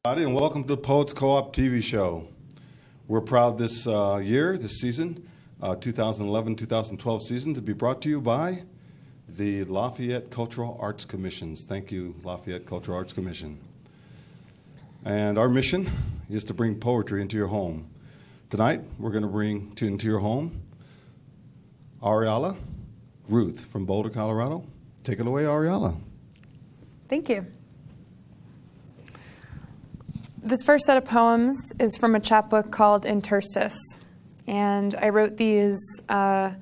And welcome to the Poets Co-op TV show. We're proud this this season, 2011-2012 season, to be brought to you by the Lafayette Cultural Arts Commissions. Thank you, Lafayette Cultural Arts Commission. And our mission is to bring poetry into your home. Tonight, we're going to bring into your home Ariella, Ruth from Boulder, Colorado. Take it away, Ariella. Thank you. This first set of poems is from a chapbook called Interstice, and I wrote these in an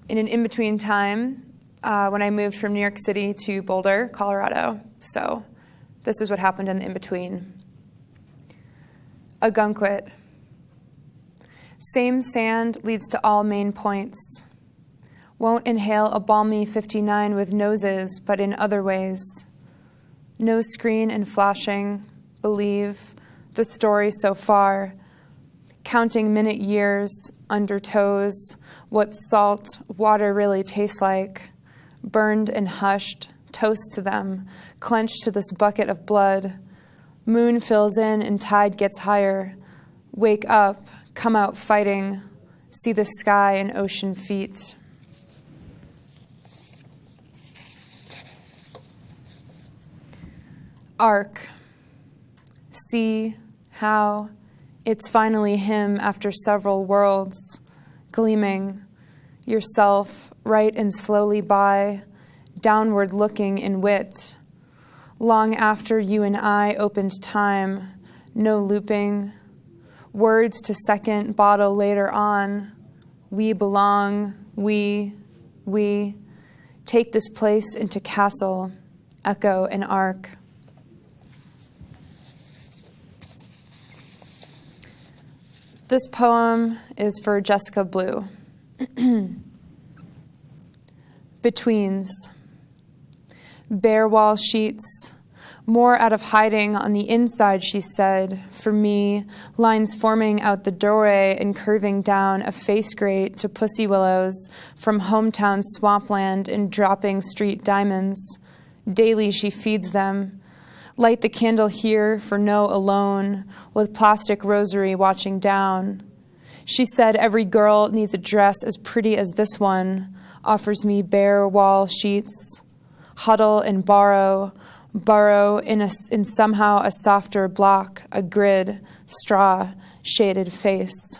in-between time when I moved from New York City to Boulder, Colorado. So this is what happened in the in-between. A gunquit. Same sand leads to all main points. Won't inhale a balmy 59 with noses, but in other ways. No screen and flashing. Believe the story so far, counting minute years under toes, what salt water really tastes like, burned and hushed, toast to them, clenched to this bucket of blood. Moon fills in and tide gets higher. Wake up, come out fighting, see the sky and ocean feet. Arc. See how it's finally him after several worlds, gleaming, yourself right and slowly by, downward looking in wit. Long after you and I opened time, no looping, words to second bottle later on. We belong, we, take this place into castle, echo and arc. This poem is for Jessica Blue. Betweens. Bare wall sheets. More out of hiding on the inside, she said. For me, lines forming out the doorway and curving down a face grate to pussy willows from hometown swampland and dropping street diamonds. Daily she feeds them. Light the candle here for no alone, with plastic rosary watching down. She said every girl needs a dress as pretty as this one, offers me bare wall sheets. Huddle and burrow in somehow a softer block, a grid, straw, shaded face.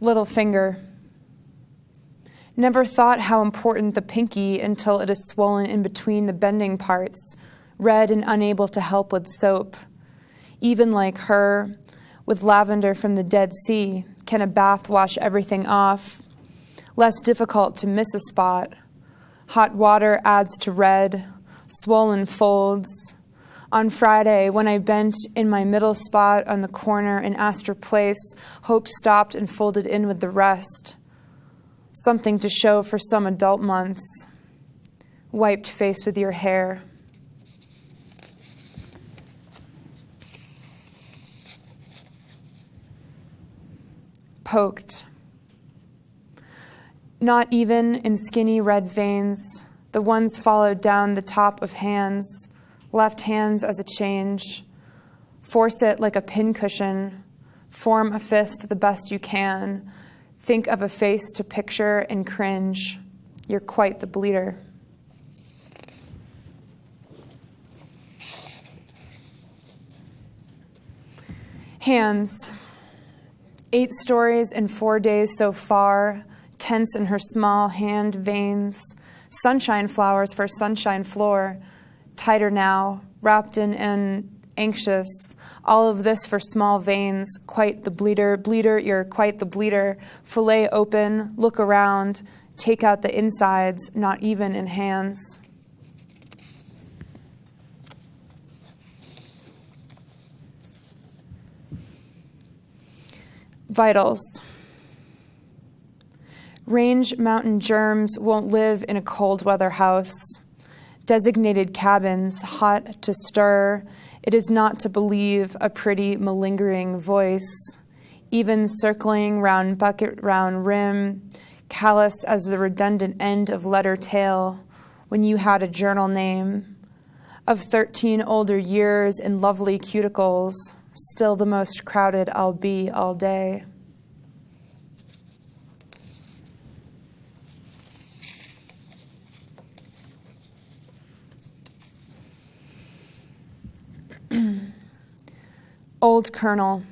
Little finger. Never thought how important the pinky until it is swollen in between the bending parts, red and unable to help with soap. Even like her, with lavender from the Dead Sea, can a bath wash everything off? Less difficult to miss a spot. Hot water adds to red, swollen folds. On Friday, when I bent in my middle spot on the corner in Astor Place, hope stopped and folded in with the rest. Something to show for some adult months. Wiped face with your hair. Poked. Not even in skinny red veins, the ones followed down the top of hands, left hands as a change. Force it like a pincushion. Form a fist the best you can. Think of a face to picture and cringe. You're quite the bleeder. Hands. 8 stories in 4 days so far, tense in her small hand veins. Sunshine flowers for sunshine floor. Tighter now, wrapped in and anxious. All of this for small veins, quite the bleeder. Bleeder, you're quite the bleeder. Fillet open, look around, take out the insides, not even in hands. Vitals. Range mountain germs won't live in a cold weather house. Designated cabins, hot to stir. It is not to believe a pretty malingering voice. Even circling round bucket round rim, callous as the redundant end of letter tail when you had a journal name, of 13 older years in lovely cuticles, still the most crowded I'll be all day. Old Colonel.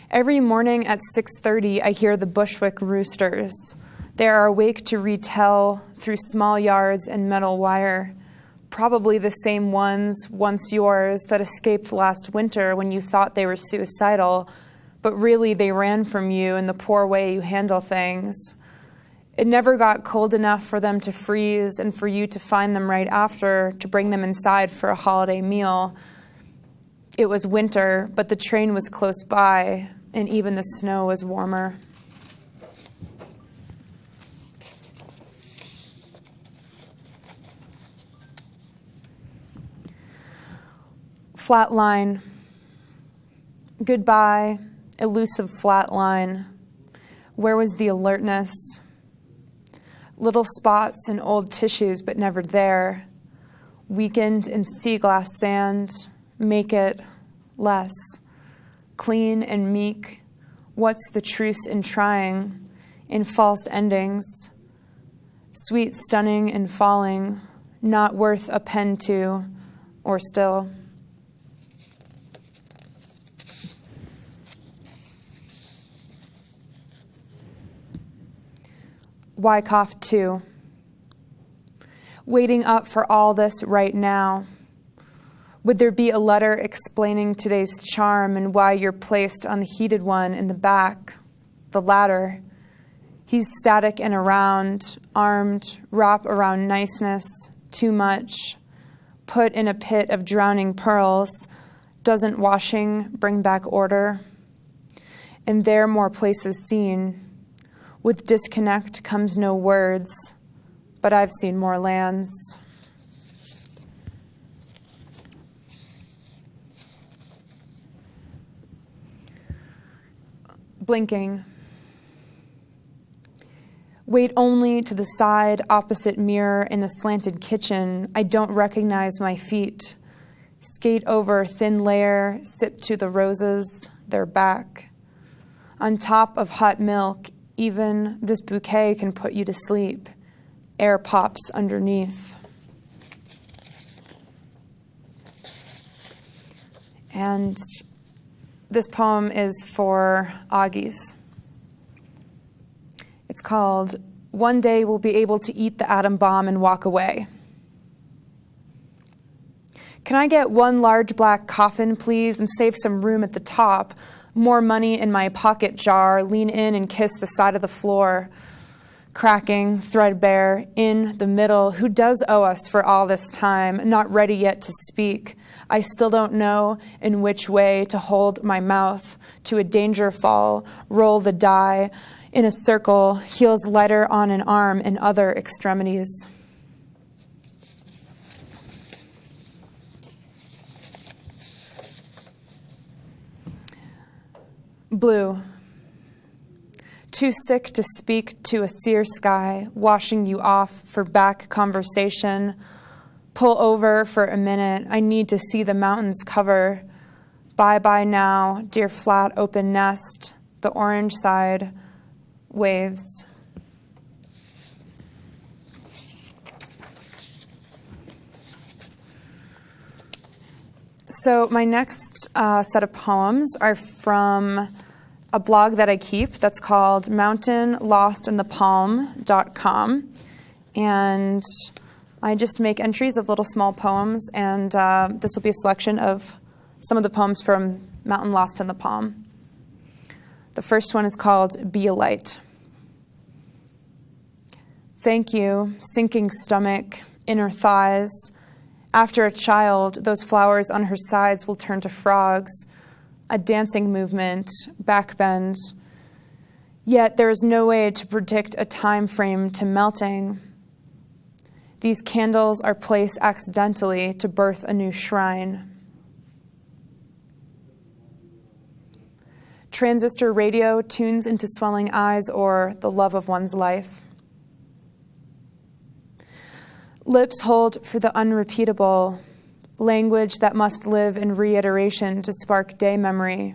Every morning at 6:30, I hear the Bushwick roosters. They are awake to retell through small yards and metal wire, probably the same ones, once yours, that escaped last winter when you thought they were suicidal, but really they ran from you in the poor way you handle things. It never got cold enough for them to freeze and for you to find them right after to bring them inside for a holiday meal. It was winter, but the train was close by, and even the snow was warmer. Flat line. Goodbye, elusive flat line. Where was the alertness? Little spots in old tissues, but never there. Weakened in sea glass sand. Make it less. Clean and meek. What's the truce in trying? In false endings. Sweet, stunning, and falling. Not worth a pen to, or still. Wyckoff 2. Waiting up for all this right now. Would there be a letter explaining today's charm and why you're placed on the heated one in the back, the ladder? He's static and around, armed, wrap around niceness, too much, put in a pit of drowning pearls. Doesn't washing bring back order? And there more places seen. With disconnect comes no words, but I've seen more lands. Blinking. Wait only to the side opposite mirror in the slanted kitchen. I don't recognize my feet. Skate over thin layer, sip to the roses, they're back. On top of hot milk, even this bouquet can put you to sleep. Air pops underneath. And this poem is for Augies. It's called One Day We'll Be Able to Eat the Atom Bomb and Walk Away. Can I get one large black coffin, please, and save some room at the top? More money in my pocket jar, lean in and kiss the side of the floor. Cracking, threadbare, in the middle. Who does owe us for all this time? Not ready yet to speak. I still don't know in which way to hold my mouth. To a danger fall, roll the die in a circle, heels lighter on an arm and other extremities. Blue. Too sick to speak to a sear sky, washing you off for back conversation. Pull over for a minute. I need to see the mountains cover. Bye-bye now, dear flat open nest. The orange side waves. So my next set of poems are from a blog that I keep that's called mountainlostinthepalm.com. And I just make entries of little small poems, and this will be a selection of some of the poems from Mountain Lost in the Palm. The first one is called Be a Light. Thank you, sinking stomach, inner thighs. After a child, those flowers on her sides will turn to frogs, a dancing movement, backbend. Yet there is no way to predict a time frame to melting. These candles are placed accidentally to birth a new shrine. Transistor radio tunes into swelling eyes or the love of one's life. Lips hold for the unrepeatable, language that must live in reiteration to spark day memory.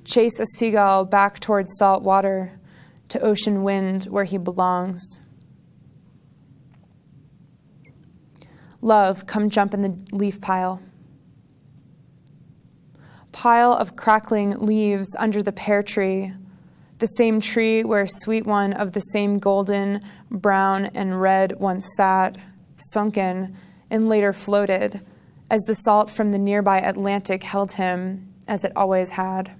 Chase a seagull back towards salt water, to ocean wind where he belongs. Love, come jump in the leaf pile. Pile of crackling leaves under the pear tree, the same tree where sweet one of the same golden, brown, and red once sat, sunken, and later floated, as the salt from the nearby Atlantic held him, as it always had.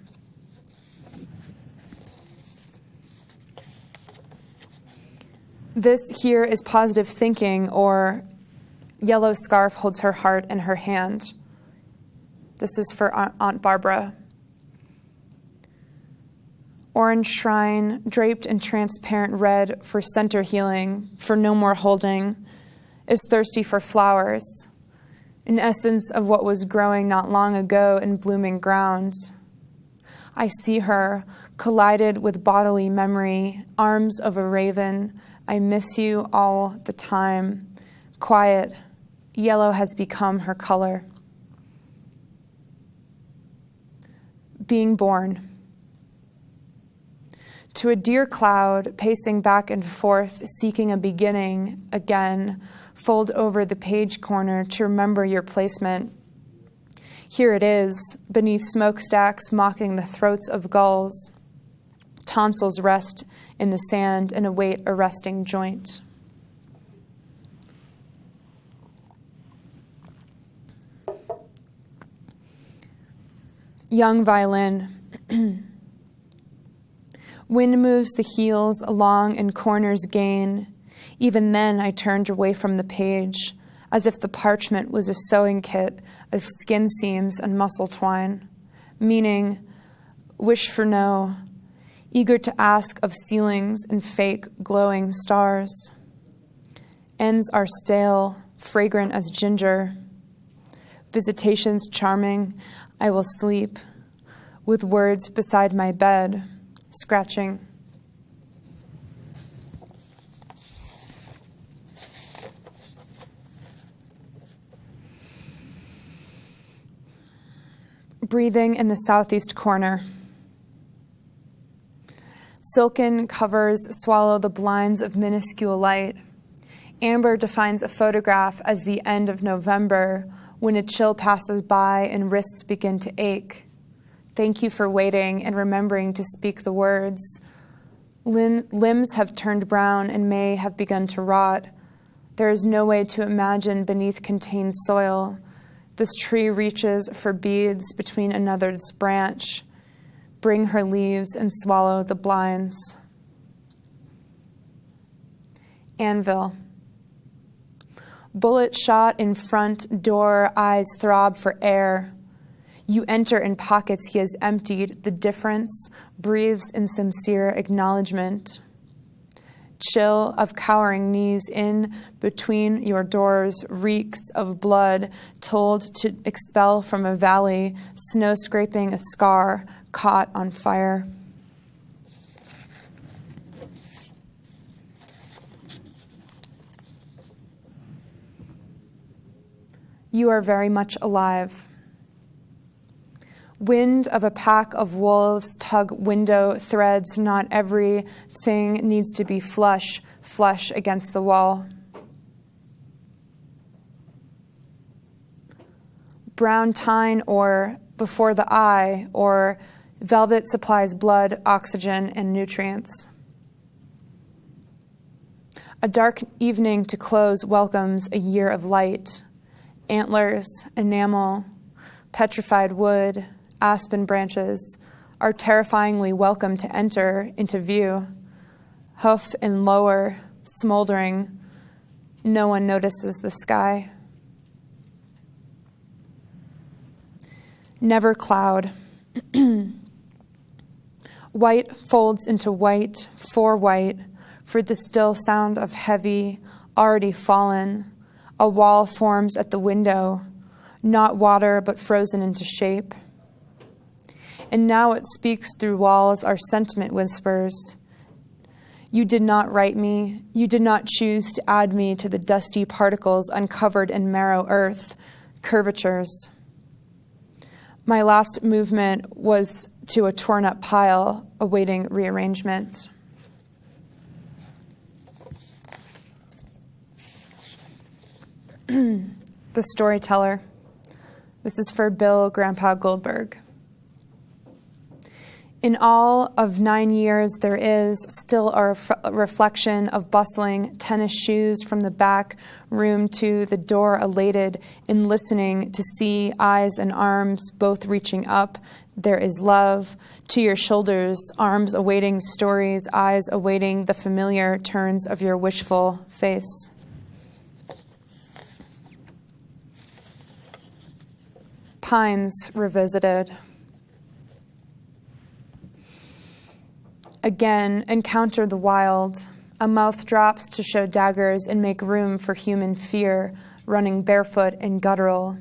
This here is positive thinking, or yellow scarf holds her heart in her hand. This is for Aunt Barbara. Orange shrine draped in transparent red for center healing, for no more holding, is thirsty for flowers, an essence of what was growing not long ago in blooming ground. I see her, collided with bodily memory, arms of a raven. I miss you all the time. Quiet, yellow has become her color. Being born. To a deer cloud, pacing back and forth, seeking a beginning, again, fold over the page corner to remember your placement. Here it is, beneath smokestacks mocking the throats of gulls. Tonsils rest in the sand and await a resting joint. Young violin. Wind moves the heels along and corners gain. Even then I turned away from the page, as if the parchment was a sewing kit of skin seams and muscle twine. Meaning, wish for no, eager to ask of ceilings and fake glowing stars. Ends are stale, fragrant as ginger. Visitations charming, I will sleep, with words beside my bed, scratching. Breathing in the southeast corner. Silken covers swallow the blinds of minuscule light. Amber defines a photograph as the end of November, when a chill passes by and wrists begin to ache. Thank you for waiting and remembering to speak the words. Limbs have turned brown and may have begun to rot. There is no way to imagine beneath contained soil. This tree reaches for beads between another's branch. Bring her leaves and swallow the blinds. Anvil. Bullet shot in front door, eyes throb for air. You enter in pockets he has emptied. The difference breathes in sincere acknowledgement. Chill of cowering knees in between your doors, reeks of blood told to expel from a valley, snow scraping a scar caught on fire. You are very much alive. Wind of a pack of wolves tug window threads. Not everything needs to be flush against the wall. Brown tine or before the eye, or velvet supplies blood, oxygen, and nutrients. A dark evening to close welcomes a year of light. Antlers, enamel, petrified wood, aspen branches are terrifyingly welcome to enter into view. Hoof and lower, smoldering, no one notices the sky. Never cloud. White folds into white, for the still sound of heavy, already fallen. A wall forms at the window, not water but frozen into shape. and now it speaks through walls our sentiment whispers. You did not write me. You did not choose to add me to the dusty particles uncovered in marrow earth, curvatures. My last movement was to a torn-up pile awaiting rearrangement. The Storyteller. This is for Bill Grandpa Goldberg. In all of 9 years, there is still a reflection of bustling tennis shoes from the back room to the door, elated in listening to see eyes and arms both reaching up. There is love to your shoulders, arms awaiting stories, eyes awaiting the familiar turns of your wishful face. Pines Revisited. Again, encounter the wild. A mouth drops to show daggers and make room for human fear, running barefoot and guttural.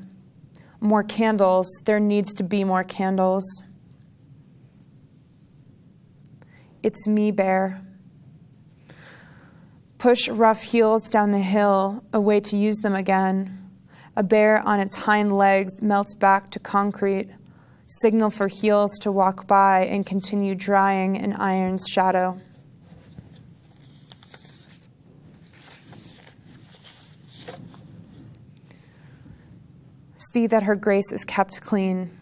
More candles. There needs to be more candles. It's me, bear. Push rough heels down the hill, a way to use them again. A bear on its hind legs melts back to concrete. Signal for heels to walk by and continue drying in iron's shadow. See that her grace is kept clean.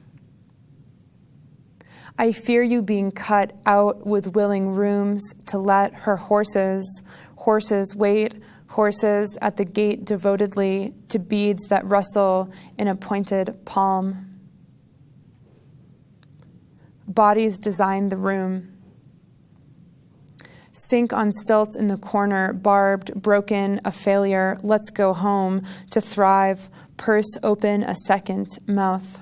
I fear you being cut out with willing rooms to let her horses wait, horses at the gate devotedly to beads that rustle in a pointed palm. Bodies design the room. Sink on stilts in the corner, barbed, broken, a failure. Let's go home to thrive. Purse open, a second mouth.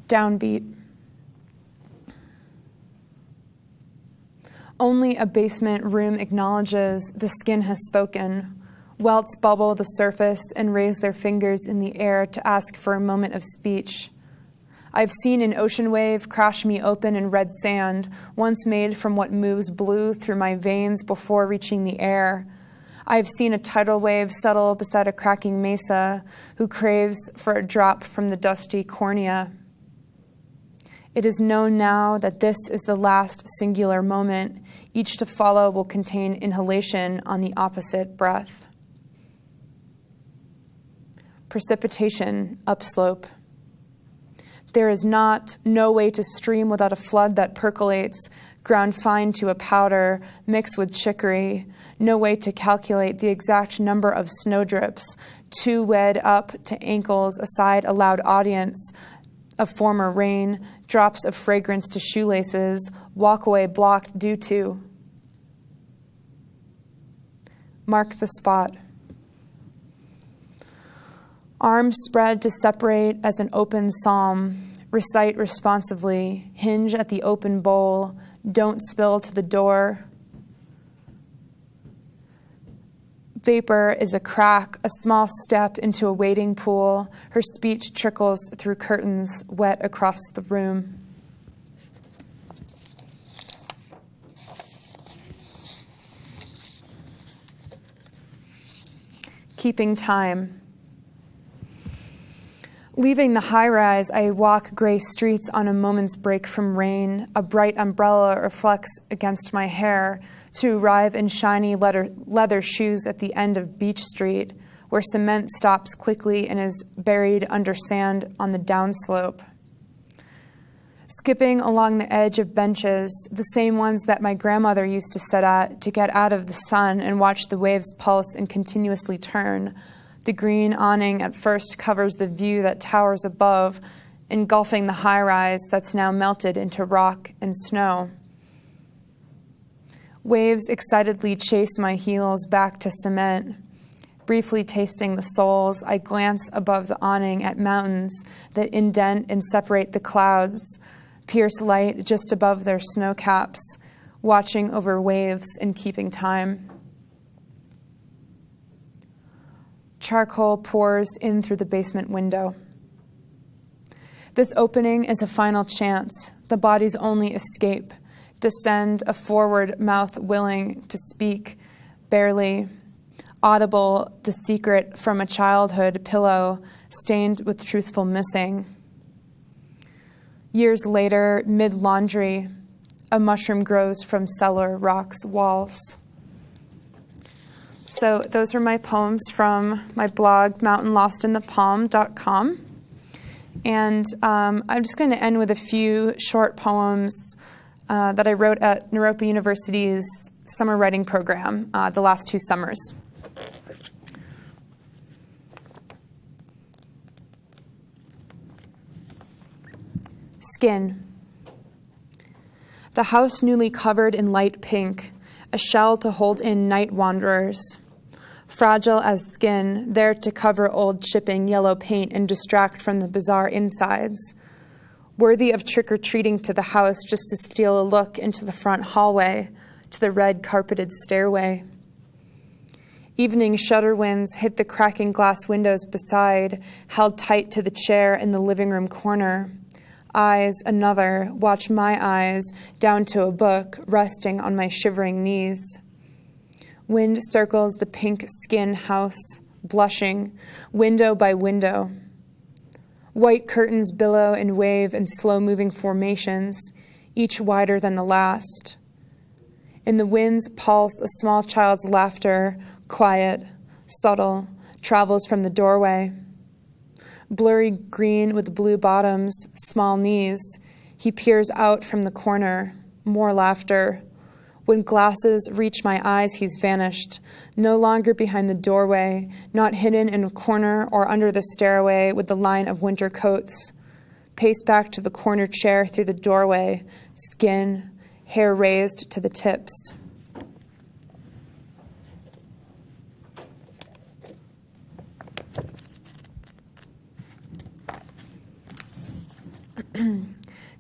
Downbeat. Only a basement room acknowledges the skin has spoken. Welts bubble the surface and raise their fingers in the air to ask for a moment of speech. I've seen an ocean wave crash me open in red sand, once made from what moves blue through my veins before reaching the air. I've seen a tidal wave settle beside a cracking mesa, who craves for a drop from the dusty cornea. It is known now that this is the last singular moment. Each to follow will contain inhalation on the opposite breath. Precipitation upslope. There is no way to stream without a flood that percolates, ground fine to a powder, mixed with chicory. No way to calculate the exact number of snowdrips, too wed up to ankles aside a loud audience of former rain, drops of fragrance to shoelaces, walkway blocked due to. Mark the spot. Arms spread to separate as an open psalm. Recite responsively. Hinge at the open bowl. Don't spill to the door. Vapor is a crack, a small step into a wading pool. Her speech trickles through curtains, wet across the room. Keeping time. Leaving the high-rise, I walk gray streets on a moment's break from rain. A bright umbrella reflects against my hair to arrive in shiny leather shoes at the end of Beach Street, where cement stops quickly and is buried under sand on the downslope. Skipping along the edge of benches, the same ones that my grandmother used to sit at to get out of the sun and watch the waves pulse and continuously turn. The green awning at first covers the view that towers above, engulfing the high-rise that's now melted into rock and snow. Waves excitedly chase my heels back to cement. Briefly tasting the soles, I glance above the awning at mountains that indent and separate the clouds, pierce light just above their snow caps, watching over waves and keeping time. Charcoal pours in through the basement window. This opening is a final chance, the body's only escape. Descend a forward mouth willing to speak, barely audible, the secret from a childhood pillow stained with truthful missing. Years later, mid-laundry, a mushroom grows from cellar rocks walls. So those are my poems from my blog, mountainlostinthepalm.com. And I'm just going to end with a few short poems that I wrote at Naropa University's summer writing program the last 2 summers. Skin. The house newly covered in light pink, a shell to hold in night wanderers. Fragile as skin, there to cover old chipping yellow paint and distract from the bizarre insides. Worthy of trick-or-treating to the house just to steal a look into the front hallway, to the red carpeted stairway. Evening shutter winds hit the cracking glass windows beside, held tight to the chair in the living room corner. Eyes, another, watch my eyes, down to a book, resting on my shivering knees. Wind circles the pink skin house, blushing, window by window. White curtains billow and wave in slow-moving formations, each wider than the last. In the wind's pulse, a small child's laughter, quiet, subtle, travels from the doorway. Blurry green with blue bottoms, small knees, he peers out from the corner, more laughter. When glasses reach my eyes, he's vanished, no longer behind the doorway, not hidden in a corner or under the stairway with the line of winter coats. Pace back to the corner chair through the doorway, skin, hair raised to the tips.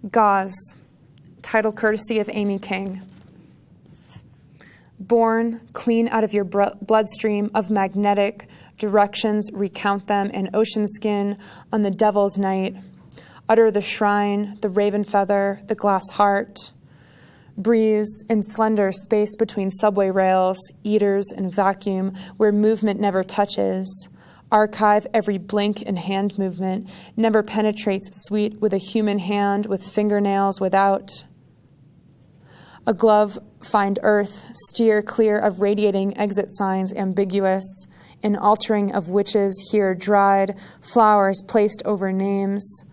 Gauze, title courtesy of Amy King. Born clean out of your bloodstream of magnetic directions, recount them, and ocean skin on the devil's night. Utter the shrine, the raven feather, the glass heart. Breeze in slender space between subway rails, eaters and vacuum, where movement never touches. Archive every blink and hand movement, never penetrates sweet with a human hand with fingernails without. A glove find earth, steer clear of radiating exit signs ambiguous, an altering of witches here dried, flowers placed over names.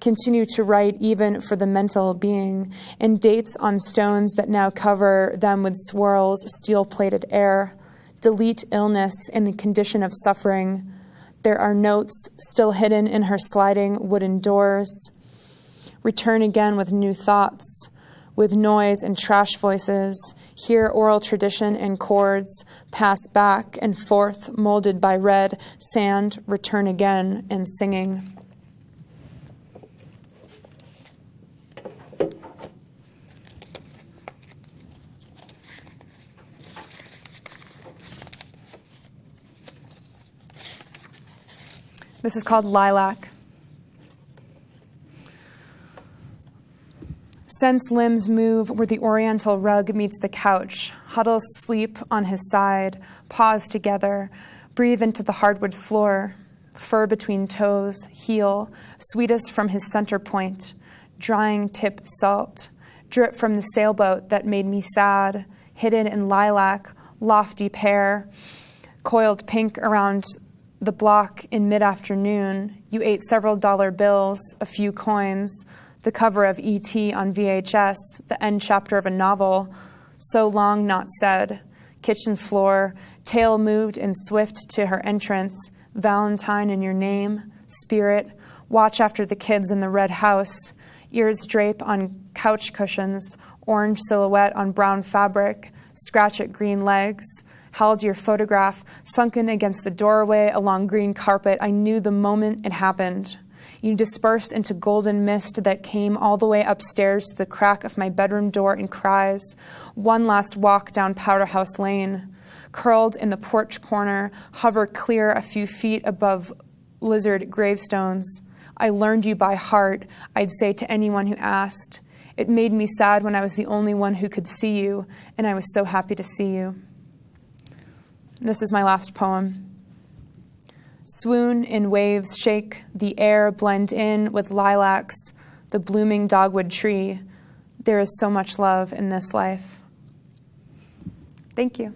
Continue to write even for the mental being, and dates on stones that now cover them with swirls, steel-plated air. Delete illness in the condition of suffering. There are notes still hidden in her sliding wooden doors. Return again with new thoughts, with noise and trash voices. Hear oral tradition and chords, pass back and forth, molded by red sand, return again and singing. This is called Lilac. Sense limbs move where the oriental rug meets the couch. Huddle sleep on his side. Pause together. Breathe into the hardwood floor. Fur between toes. Heel. Sweetest from his center point. Drying tip salt. Drip from the sailboat that made me sad. Hidden in lilac. Lofty pear. Coiled pink around the block in mid-afternoon. You ate several dollar bills, a few coins, the cover of E.T. on VHS, the end chapter of a novel, so long not said. Kitchen floor, tail moved in swift to her entrance, Valentine in your name, spirit, watch after the kids in the red house, ears drape on couch cushions, orange silhouette on brown fabric, scratch at green legs, held your photograph sunken against the doorway along green carpet. I knew the moment it happened. You dispersed into golden mist that came all the way upstairs to the crack of my bedroom door in cries. One last walk down Powder House Lane. curled in the porch corner, hover clear a few feet above lizard gravestones. I learned you by heart, I'd say to anyone who asked. It made me sad when I was the only one who could see you, and I was so happy to see you. This is my last poem. Swoon in waves shake, the air blend in with lilacs, the blooming dogwood tree. There is so much love in this life. Thank you.